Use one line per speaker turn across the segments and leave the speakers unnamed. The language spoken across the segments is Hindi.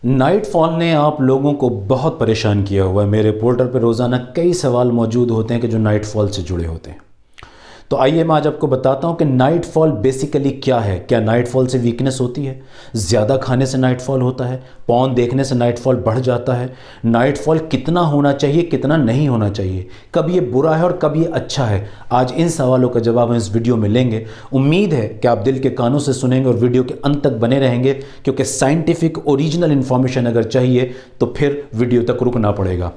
नाइटफॉल ने आप लोगों को बहुत परेशान किया हुआ है। मेरे पोर्टल पर रोज़ाना कई सवाल मौजूद होते हैं कि जो नाइटफॉल से जुड़े होते हैं। तो आइए मैं आज आपको बताता हूं कि नाइटफॉल बेसिकली क्या है। क्या नाइटफॉल से वीकनेस होती है? ज़्यादा खाने से नाइटफॉल होता है? पॉर्न देखने से नाइटफॉल बढ़ जाता है? नाइटफॉल कितना होना चाहिए, कितना नहीं होना चाहिए? कब ये बुरा है और कब ये अच्छा है? आज इन सवालों का जवाब हम इस वीडियो में लेंगे। उम्मीद है कि आप दिल के कानों से सुनेंगे और वीडियो के अंत तक बने रहेंगे, क्योंकि साइंटिफिक ओरिजिनल इन्फॉर्मेशन अगर चाहिए तो फिर वीडियो तक रुकना पड़ेगा।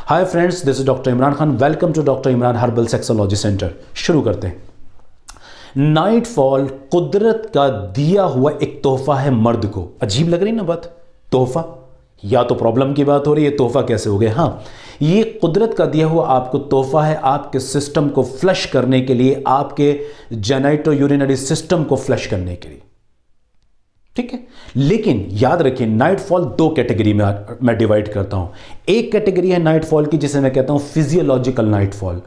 Hi friends, this is doctor Imran Khan. Welcome to doctor Imran herbal sexology centre. शुरू करते हैं। नाइटफॉल कुदरत का दिया हुआ एक तोहफा है मर्द को। अजीब लग रही ना बात? तोहफा, या तो प्रॉब्लम की बात हो रही है, तोहफा कैसे हो गया? हाँ, ये कुदरत का दिया हुआ आपको तोहफा है, आपके सिस्टम को फ्लश करने के लिए, आपके जेनाइटो यूरिनरी सिस्टम को फ्लश करने के लिए। ठीक है, लेकिन याद रखिए नाइटफॉल दो कैटेगरी में मैं डिवाइड करता हूं। एक कैटेगरी है नाइटफॉल की जिसे मैं कहता हूं फिजियोलॉजिकल नाइटफॉल।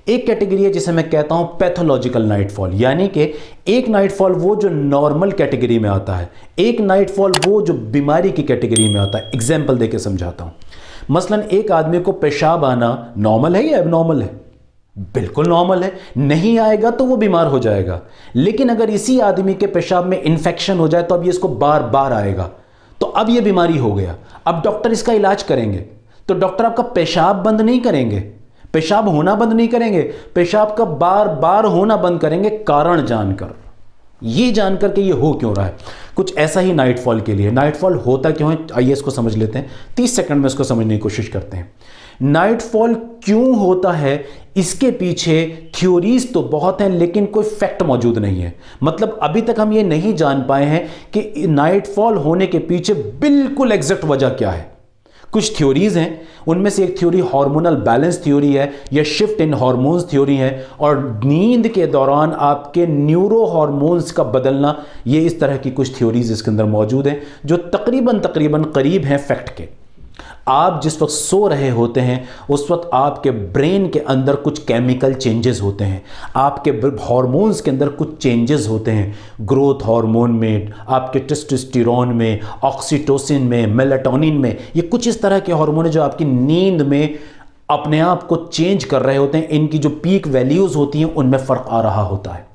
एक कैटेगरी है जिसे मैं कहता हूं पैथोलॉजिकल नाइटफॉल। यानी कि एक नाइटफॉल वो जो नॉर्मल कैटेगरी में आता है, एक नाइटफॉल वो जो बीमारी की कैटेगरी में आता है। एग्जाम्पल देके समझाता हूं। मसलन एक आदमी को पेशाब आना नॉर्मल है या एबनॉर्मल है? बिल्कुल नॉर्मल है। नहीं आएगा तो वो बीमार हो जाएगा। लेकिन अगर इसी आदमी के पेशाब में इंफेक्शन हो जाए तो अब ये इसको बार बार आएगा, तो अब ये बीमारी हो गया। अब डॉक्टर इसका इलाज करेंगे तो डॉक्टर आपका पेशाब बंद नहीं करेंगे, पेशाब होना बंद नहीं करेंगे, पेशाब का बार बार होना बंद करेंगे, कारण जानकर, ये जानकर कि ये हो क्यों रहा है। कुछ ऐसा ही नाइटफॉल के लिए। नाइटफॉल होता क्यों है, आइए इसको समझ लेते हैं। 30 सेकंड में इसको समझने की कोशिश करते हैं। नाइटफॉल क्यों होता है, इसके पीछे थ्योरीज तो बहुत हैं लेकिन कोई फैक्ट मौजूद नहीं है। मतलब अभी तक हम ये नहीं जान पाए हैं कि नाइटफॉल होने के पीछे बिल्कुल एग्जैक्ट वजह क्या है। कुछ थ्योरीज हैं, उनमें से एक थ्योरी हार्मोनल बैलेंस थ्योरी है या शिफ्ट इन हार्मोन्स थ्योरी है, और नींद के दौरान आपके न्यूरो हार्मोन्स का बदलना, ये इस तरह की कुछ थ्योरीज इसके अंदर मौजूद हैं जो तकरीबन करीब हैं फैक्ट के। आप जिस वक्त सो रहे होते हैं उस वक्त आपके ब्रेन के अंदर कुछ केमिकल चेंजेस होते हैं, आपके हार्मोन्स के अंदर कुछ चेंजेस होते हैं। ग्रोथ हार्मोन में, आपके टेस्टोस्टेरोन में, ऑक्सीटोसिन में, मेलाटोनिन में, ये कुछ इस तरह के हार्मोन जो आपकी नींद में अपने आप को चेंज कर रहे होते हैं। इनकी जो पीक वैल्यूज होती हैं उनमें फ़र्क आ रहा होता है।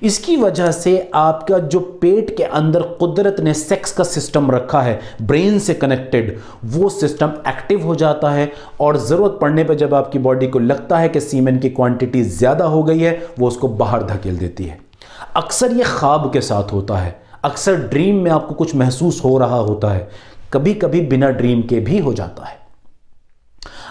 इसकी वजह से आपका जो पेट के अंदर कुदरत ने सेक्स का सिस्टम रखा है ब्रेन से कनेक्टेड, वो सिस्टम एक्टिव हो जाता है, और ज़रूरत पड़ने पर जब आपकी बॉडी को लगता है कि सीमेन की क्वांटिटी ज़्यादा हो गई है, वो उसको बाहर धकेल देती है। अक्सर ये ख्वाब के साथ होता है, अक्सर ड्रीम में आपको कुछ महसूस हो रहा होता है, कभी कभी बिना ड्रीम के भी हो जाता है।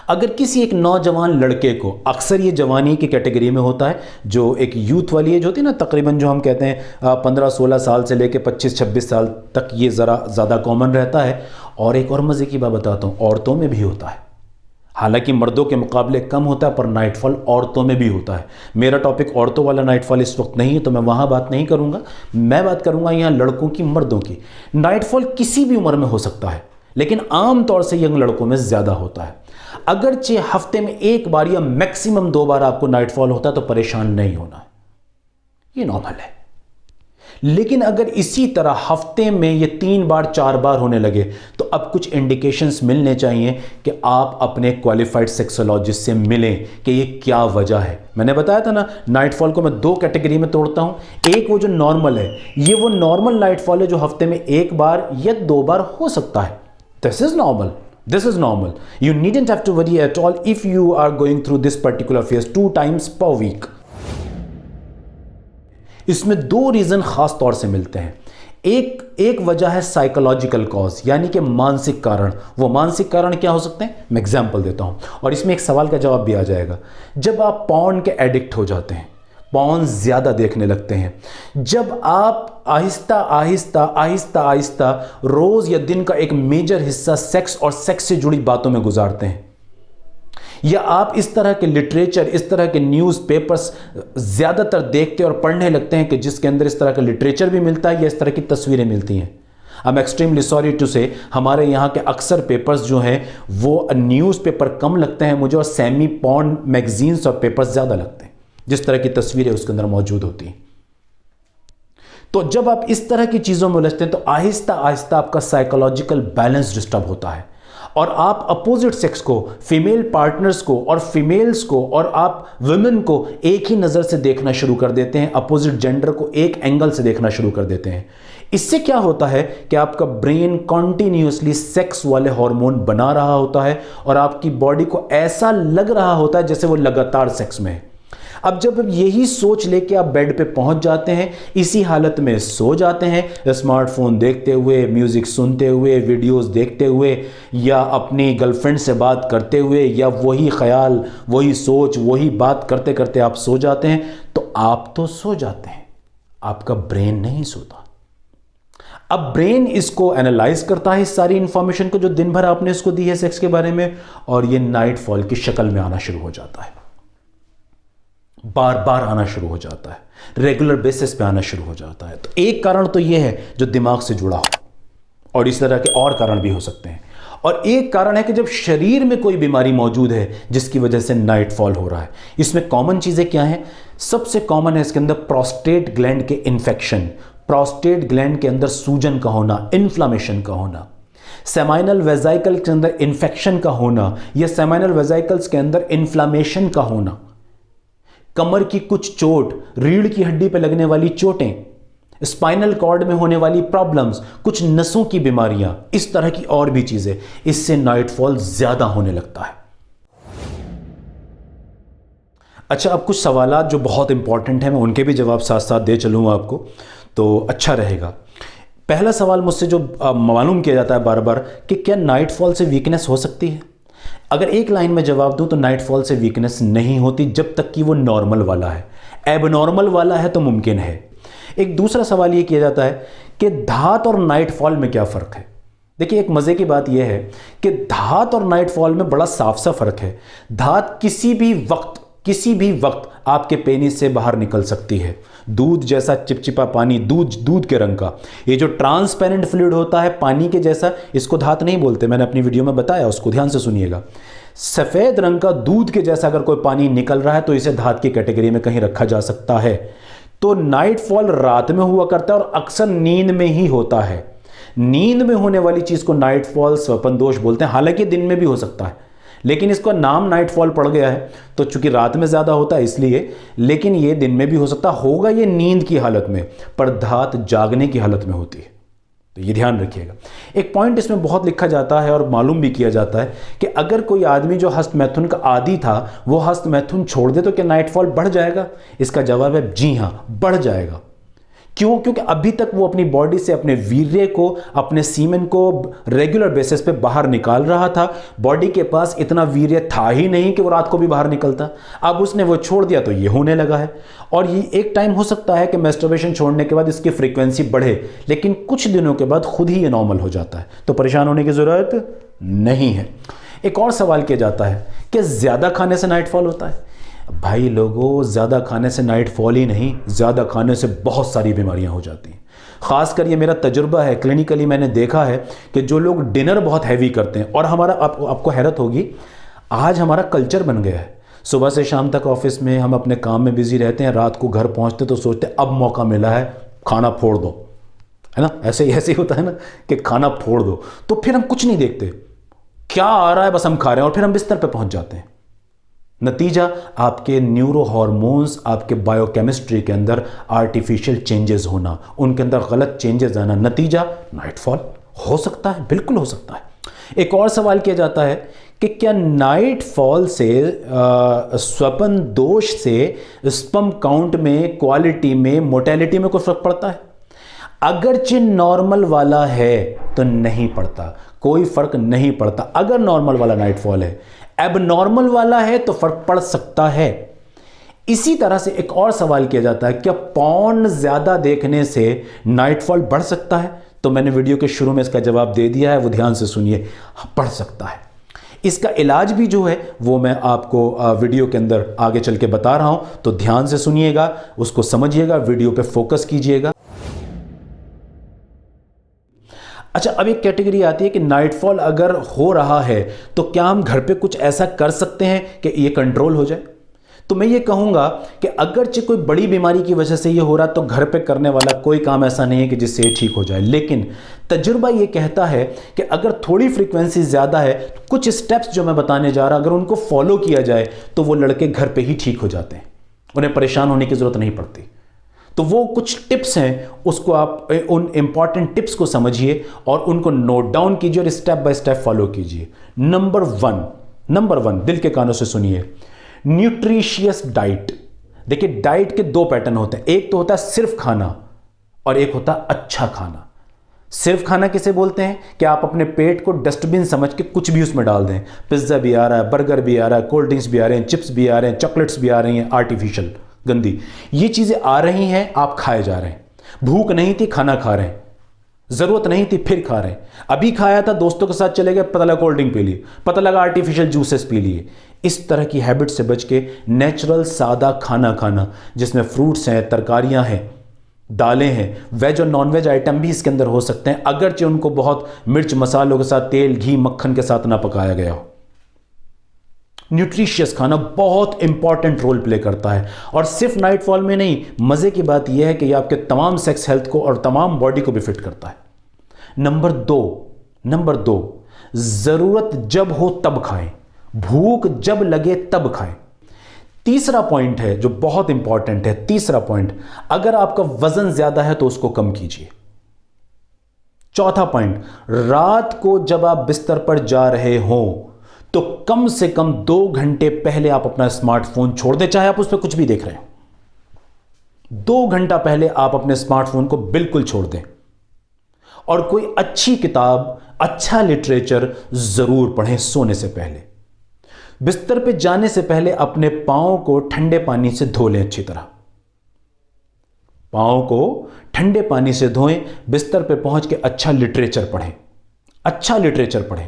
अगर किसी एक नौजवान लड़के को, अक्सर ये जवानी की कैटेगरी में होता है, जो एक यूथ वाली एज होती है ना, तकरीबन जो हम कहते हैं 15-16 साल से लेकर 25-26 साल तक, ये ज़रा ज़्यादा कॉमन रहता है। और एक और मज़े की बात बताता हूँ, औरतों में भी होता है। हालांकि मर्दों के मुकाबले कम होता है, पर नाइटफॉल औरतों में भी होता है। मेरा टॉपिक औरतों वाला नाइटफॉल इस वक्त नहीं है, तो मैं वहाँ बात नहीं करूँगा। मैं बात करूँगा यहाँ लड़कों की, मर्दों की। नाइटफॉल किसी भी उम्र में हो सकता है, लेकिन आम तौर से यंग लड़कों में ज़्यादा होता है। अगरचे हफ्ते में एक बार या मैक्सिमम 2 बार आपको नाइटफॉल होता है तो परेशान नहीं होना है, ये नॉर्मल है। लेकिन अगर इसी तरह हफ्ते में ये 3 बार 4 बार होने लगे तो अब कुछ इंडिकेशंस मिलने चाहिए कि आप अपने क्वालिफाइड सेक्सोलॉजिस्ट से मिलें कि ये क्या वजह है। मैंने बताया था ना, नाइटफॉल को मैं 2 कैटेगरी में तोड़ता हूं। एक वो जो नॉर्मल है, ये वो नॉर्मल नाइटफॉल है जो हफ्ते में 1 बार या 2 बार हो सकता है। This is normal. This is normal. You needn't have to worry at all if you are going through this particular phase 2 times per week. इसमें 2 रीजन खास तौर से मिलते हैं। एक वजह है साइकोलॉजिकल कॉज, यानी कि मानसिक कारण। वो मानसिक कारण क्या हो सकते हैं, मैं एग्जांपल देता हूं और इसमें एक सवाल का जवाब भी आ जाएगा। जब आप पॉर्न के एडिक्ट हो जाते हैं, पॉर्न ज़्यादा देखने लगते हैं, जब आप आहिस्ता आहिस्ता रोज़ या दिन का एक मेजर हिस्सा सेक्स और सेक्स से जुड़ी बातों में गुजारते हैं, या आप इस तरह के लिटरेचर, इस तरह के न्यूज़पेपर्स ज़्यादातर देखते और पढ़ने लगते हैं कि जिसके अंदर इस तरह का लिटरेचर भी मिलता है या इस तरह की तस्वीरें मिलती हैं। I am extremely sorry to say, हमारे यहाँ के अक्सर पेपर्स जो हैं वो न्यूज़पेपर कम लगते हैं मुझे, और सेमी पॉर्न मैगजीन्स और पेपर्स ज़्यादा लगते हैं जिस तरह की तस्वीरें उसके अंदर मौजूद होती हैं। तो जब आप इस तरह की चीज़ों में उलझते हैं तो आहिस्ता आहिस्ता आपका साइकोलॉजिकल बैलेंस डिस्टर्ब होता है और आप अपोजिट सेक्स को, फीमेल पार्टनर्स को और फीमेल्स को और आप वुमेन को एक ही नज़र से देखना शुरू कर देते हैं, अपोजिट जेंडर को एक एंगल से देखना शुरू कर देते हैं। इससे क्या होता है कि आपका ब्रेन कॉन्टिन्यूसली सेक्स वाले हार्मोन बना रहा होता है और आपकी बॉडी को ऐसा लग रहा होता है जैसे वो लगातार सेक्स में है। अब जब यही सोच लेके आप बेड पे पहुंच जाते हैं, इसी हालत में सो जाते हैं, स्मार्टफोन देखते हुए, म्यूजिक सुनते हुए, वीडियोस देखते हुए या अपनी गर्लफ्रेंड से बात करते हुए या वही ख्याल, वही सोच, वही बात करते करते आप सो जाते हैं, तो आप तो सो जाते हैं, आपका ब्रेन नहीं सोता। अब ब्रेन इसको एनालाइज करता है इस सारी इंफॉर्मेशन को जो दिन भर आपने इसको दी है सेक्स के बारे में, और ये नाइटफॉल की शक्ल में आना शुरू हो जाता है, बार बार आना शुरू हो जाता है, रेगुलर बेसिस पे आना शुरू हो जाता है। तो एक कारण तो ये है जो दिमाग से जुड़ा हो, और इस तरह के और कारण भी हो सकते हैं। और एक कारण है कि जब शरीर में कोई बीमारी मौजूद है जिसकी वजह से नाइटफॉल हो रहा है। इसमें कॉमन चीज़ें क्या हैं? सबसे कॉमन है इसके अंदर प्रोस्टेट ग्लैंड के इन्फेक्शन, प्रोस्टेट ग्लैंड के अंदर सूजन का होना, इन्फ्लामेशन का होना, सेमाइनल वेजाइकल के अंदर इन्फेक्शन का होना या सेमाइनल वेजाइकल्स के अंदर इन्फ्लामेशन का होना, कमर की कुछ चोट, रीढ़ की हड्डी पर लगने वाली चोटें, स्पाइनल कॉर्ड में होने वाली प्रॉब्लम्स, कुछ नसों की बीमारियां, इस तरह की और भी चीजें, इससे नाइटफॉल ज्यादा होने लगता है। अच्छा, अब कुछ सवालात जो बहुत इंपॉर्टेंट हैं, मैं उनके भी जवाब साथ साथ दे चलूँगा आपको, तो अच्छा रहेगा। पहला सवाल मुझसे जो मालूम किया जाता है बार बार कि क्या नाइटफॉल से वीकनेस हो सकती है? अगर एक लाइन में जवाब दूं तो नाइटफॉल से वीकनेस नहीं होती जब तक कि वो नॉर्मल वाला है। एबनॉर्मल वाला है तो मुमकिन है। एक दूसरा सवाल ये किया जाता है कि धात और नाइटफॉल में क्या फ़र्क है? देखिए, एक मज़े की बात यह है कि धात और नाइटफॉल में बड़ा साफ सा फ़र्क है। धात किसी भी वक्त आपके पेनिस से बाहर निकल सकती है। दूध जैसा चिपचिपा पानी, दूध के रंग का, ये जो ट्रांसपेरेंट फ्लूइड होता है पानी के जैसा, इसको धात नहीं बोलते, मैंने अपनी वीडियो में बताया, उसको ध्यान से सुनिएगा। सफ़ेद रंग का दूध के जैसा अगर कोई पानी निकल रहा है तो इसे धात की कैटेगरी में कहीं रखा जा सकता है। तो नाइटफॉल रात में हुआ करता है और अक्सर नींद में ही होता है। नींद में होने वाली चीज़ को नाइटफॉल, स्वप्न दोष बोलते हैं। हालांकि दिन में भी हो सकता है, लेकिन इसका नाम नाइटफॉल पड़ गया है तो चूंकि रात में ज़्यादा होता है इसलिए, लेकिन ये दिन में भी हो सकता होगा, ये नींद की हालत में, पर धात जागने की हालत में होती है। तो ये ध्यान रखिएगा। एक पॉइंट इसमें बहुत लिखा जाता है और मालूम भी किया जाता है कि अगर कोई आदमी जो हस्त मैथुन का आदी था वो हस्त मैथुन छोड़ दे तो क्या नाइटफॉल बढ़ जाएगा? इसका जवाब है जी हाँ, बढ़ जाएगा। क्यों? क्योंकि अभी तक वो अपनी बॉडी से अपने वीर्य को, अपने सीमेन को रेगुलर बेसिस पे बाहर निकाल रहा था। बॉडी के पास इतना वीर्य था ही नहीं कि वो रात को भी बाहर निकलता। अब उसने वो छोड़ दिया तो ये होने लगा है। और ये एक टाइम हो सकता है कि मैस्टरबेशन छोड़ने के बाद इसकी फ्रीक्वेंसी बढ़े, लेकिन कुछ दिनों के बाद खुद ही ये नॉर्मल हो जाता है, तो परेशान होने की ज़रूरत नहीं है। एक और सवाल किया जाता है कि ज़्यादा खाने से नाइटफॉल होता है? भाई लोगों, ज़्यादा खाने से नाइटफॉल ही नहीं, ज़्यादा खाने से बहुत सारी बीमारियां हो जाती हैं। ख़ासकर ये मेरा तजुर्बा है, क्लिनिकली मैंने देखा है कि जो लोग डिनर बहुत हैवी करते हैं, और हमारा आपको हैरत होगी, आज हमारा कल्चर बन गया है, सुबह से शाम तक ऑफिस में हम अपने काम में बिजी रहते हैं, रात को घर पहुँचते तो सोचते अब मौका मिला है खाना फोड़ दो, है ना? ऐसे ही होता है ना कि खाना फोड़ दो, तो फिर हम कुछ नहीं देखते, क्या आ रहा है बस हम खा रहे हैं और फिर हम बिस्तर पर पहुँच जाते हैं। नतीजा, आपके न्यूरो हार्मोन्स, आपके बायोकेमिस्ट्री के अंदर आर्टिफिशियल चेंजेस होना, उनके अंदर गलत चेंजेस आना, नतीजा नाइटफॉल हो सकता है, बिल्कुल हो सकता है। एक और सवाल किया जाता है कि क्या नाइटफॉल से, स्वप्न दोष से स्पर्म काउंट में, क्वालिटी में, मोटेलिटी में कोई फर्क पड़ता है? अगरचे नॉर्मल वाला है तो नहीं पड़ता, कोई फर्क नहीं पड़ता अगर नॉर्मल वाला नाइटफॉल है। एबनॉर्मल वाला है तो फर्क पड़ सकता है। इसी तरह से एक और सवाल किया जाता है, क्या पॉर्न ज्यादा देखने से नाइटफॉल बढ़ सकता है? तो मैंने वीडियो के शुरू में इसका जवाब दे दिया है, वो ध्यान से सुनिए। बढ़ सकता है। इसका इलाज भी जो है वो मैं आपको वीडियो के अंदर आगे चल के बता रहा हूं, तो ध्यान से सुनिएगा, उसको समझिएगा, वीडियो पे फोकस कीजिएगा। अच्छा, अब एक कैटेगरी आती है कि नाइटफॉल अगर हो रहा है तो क्या हम घर पे कुछ ऐसा कर सकते हैं कि ये कंट्रोल हो जाए? तो मैं ये कहूँगा कि अगरचे कोई बड़ी बीमारी की वजह से ये हो रहा, तो घर पे करने वाला कोई काम ऐसा नहीं है कि जिससे ये ठीक हो जाए। लेकिन तजुर्बा ये कहता है कि अगर थोड़ी फ्रीक्वेंसी ज़्यादा है, कुछ स्टेप्स जो मैं बताने जा रहा, अगर उनको फॉलो किया जाए तो वो लड़के घर पे ही ठीक हो जाते हैं, उन्हें परेशान होने की ज़रूरत नहीं पड़ती। तो वो कुछ टिप्स हैं, उसको आप उन इंपॉर्टेंट टिप्स को समझिए और उनको नोट डाउन कीजिए और स्टेप बाय स्टेप फॉलो कीजिए। नंबर वन, दिल के कानों से सुनिए, न्यूट्रिशियस डाइट। देखिए, डाइट के दो पैटर्न होते हैं, एक तो होता है सिर्फ खाना और एक होता है अच्छा खाना। सिर्फ खाना किसे बोलते हैं कि आप अपने पेट को डस्टबिन समझ के कुछ भी उसमें डाल दें। पिज्ज़ा भी आ रहा है, बर्गर भी आ रहा है, कोल्ड ड्रिंक्स भी आ रहे हैं, चिप्स भी आ रहे हैं, चॉकलेट्स भी आ रही हैं, आर्टिफिशियल गंदी, ये चीज़ें आ रही हैं, आप खाए जा रहे हैं। भूख नहीं थी, खाना खा रहे हैं, ज़रूरत नहीं थी, फिर खा रहे हैं। अभी खाया था, दोस्तों के साथ चले गए, पता लगा कोल्ड ड्रिंक पी ली, पता लगा आर्टिफिशियल जूसेस पी लिए। इस तरह की हैबिट से बच के नेचुरल सादा खाना खाना, जिसमें फ्रूट्स हैं, तरकारियां हैं, दालें हैं, वेज और नॉन वेज आइटम भी इसके अंदर हो सकते हैं, अगरचे उनको बहुत मिर्च मसालों के साथ, तेल घी मक्खन के साथ ना पकाया गया हो। न्यूट्रिशियस खाना बहुत इंपॉर्टेंट रोल प्ले करता है। और सिर्फ नाइटफॉल में नहीं, मज़े की बात यह है कि यह आपके तमाम सेक्स हेल्थ को और तमाम बॉडी को भी फिट करता है। नंबर दो, ज़रूरत जब हो तब खाएं, भूख जब लगे तब खाएं। तीसरा पॉइंट है जो बहुत इंपॉर्टेंट है, तीसरा पॉइंट, अगर आपका वजन ज़्यादा है तो उसको कम कीजिए। चौथा पॉइंट, रात को जब आप बिस्तर पर जा रहे हो तो कम से कम 2 घंटे पहले आप अपना स्मार्टफोन छोड़ दें, चाहे आप उस पर कुछ भी देख रहे हो। 2 घंटा पहले आप अपने स्मार्टफोन को बिल्कुल छोड़ दें और कोई अच्छी किताब, अच्छा लिटरेचर जरूर पढ़ें सोने से पहले। बिस्तर पे जाने से पहले अपने पांव को ठंडे पानी से धो लें अच्छी तरह। पांव को ठंडे पानी से धोएं, बिस्तर पे पहुंच के अच्छा लिटरेचर पढ़ें, अच्छा लिटरेचर पढ़ें।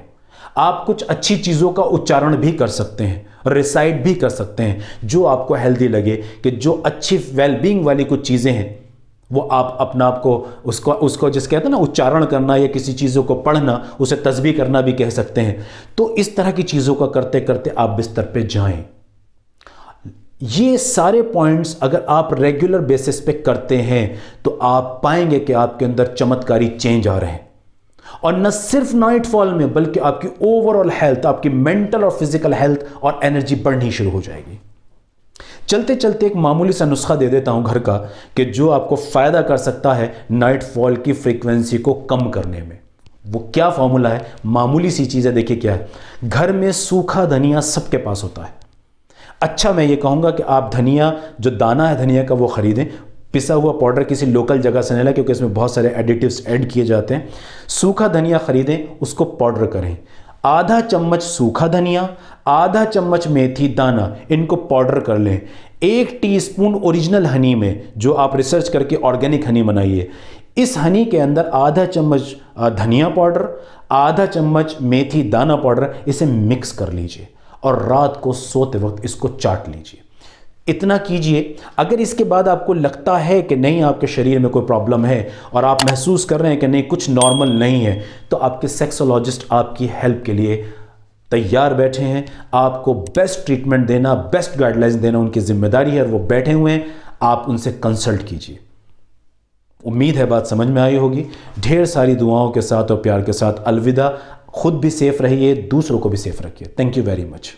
आप कुछ अच्छी चीज़ों का उच्चारण भी कर सकते हैं, रिसाइट भी कर सकते हैं, जो आपको हेल्दी लगे, कि जो अच्छी वेलबींग वाली कुछ चीज़ें हैं वो आप अपना आप को उसको जिस कहते हैं ना उच्चारण करना, या किसी चीज़ों को पढ़ना, उसे तस्बीह करना भी कह सकते हैं। तो इस तरह की चीज़ों का करते करते आप बिस्तर पे जाएं। ये सारे पॉइंट्स अगर आप रेगुलर बेसिस पे करते हैं तो आप पाएंगे कि आपके अंदर चमत्कारी चेंज आ रहे हैं। और न सिर्फ नाइटफॉल में, बल्कि आपकी ओवरऑल हेल्थ, आपकी मेंटल और फिजिकल हेल्थ और एनर्जी बढ़नी शुरू हो जाएगी। चलते चलते एक मामूली सा नुस्खा दे देता हूं घर का, कि जो आपको फायदा कर सकता है नाइटफॉल की फ्रीक्वेंसी को कम करने में। वो क्या फॉर्मूला है, मामूली सी चीज़ है, देखिए क्या है। घर में सूखा धनिया सबके पास होता है। अच्छा, मैं ये कहूँगा कि आप धनिया, जो दाना है धनिया का, वो ख़रीदें। पिसा हुआ पाउडर किसी लोकल जगह से नहीं लाएं, क्योंकि इसमें बहुत सारे एडिटिव्स ऐड किए जाते हैं। सूखा धनिया ख़रीदें, उसको पाउडर करें। आधा चम्मच सूखा धनिया, आधा चम्मच मेथी दाना, इनको पाउडर कर लें। 1 टीस्पून ओरिजिनल हनी में, जो आप रिसर्च करके ऑर्गेनिक हनी बनाइए, इस हनी के अंदर आधा चम्मच धनिया पाउडर, आधा चम्मच मेथी दाना पाउडर, इसे मिक्स कर लीजिए और रात को सोते वक्त इसको चाट लीजिए। इतना कीजिए। अगर इसके बाद आपको लगता है कि नहीं, आपके शरीर में कोई प्रॉब्लम है और आप महसूस कर रहे हैं कि नहीं, कुछ नॉर्मल नहीं है, तो आपके सेक्सोलॉजिस्ट आपकी हेल्प के लिए तैयार बैठे हैं। आपको बेस्ट ट्रीटमेंट देना, बेस्ट गाइडलाइंस देना उनकी जिम्मेदारी है, और वो बैठे हुए हैं। आप उनसे कंसल्ट कीजिए। उम्मीद है बात समझ में आई होगी। ढेर सारी दुआओं के साथ और प्यार के साथ अलविदा। खुद भी सेफ रहिए, दूसरों को भी सेफ रखिए। Thank you very much.